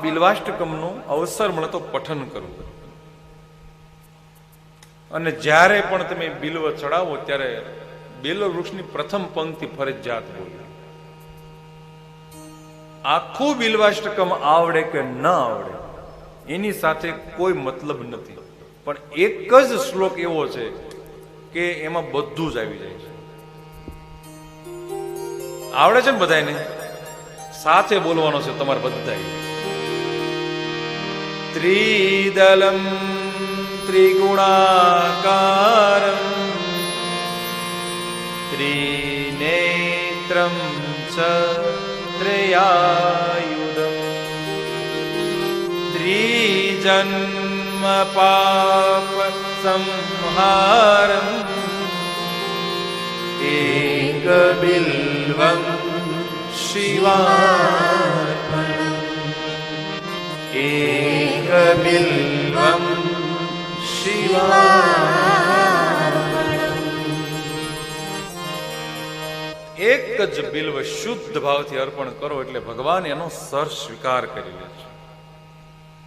બિલ્વાષ્ટકમનું અવસર મળે તો પઠન કરવું. અને જ્યારે પણ તમે બિલ્વ ચડાવો ત્યારે બિલ્વ વૃક્ષની પ્રથમ પંક્તિ ફરજિયાત બોલવી. આખું બિલ્વાષ્ટકમ આવડે કે ન આવડે એની સાથે કોઈ મતલબ નથી, પણ એક જ શ્લોક એવો છે કે એમાં બધું જ આવી જાય છે. આવડે છે ને બધાને? સાથે બોલવાનો છે તમારે બધાએ. ત્રિદલમ ત્રિગુણાકારમ ત્રિનેત્રમ ચ ત્રયાયુધમ ત્રિજન્મ પાપ સંહારમ એક બિલ્વમ શિવાર્પણમ એક બિલ્વમ શિવાર્પણમ. એક જ બિલ્વ શુદ્ધ ભાવથી અર્પણ કરો એટલે ભગવાન એનો સર સ્વીકાર કરી લે છે.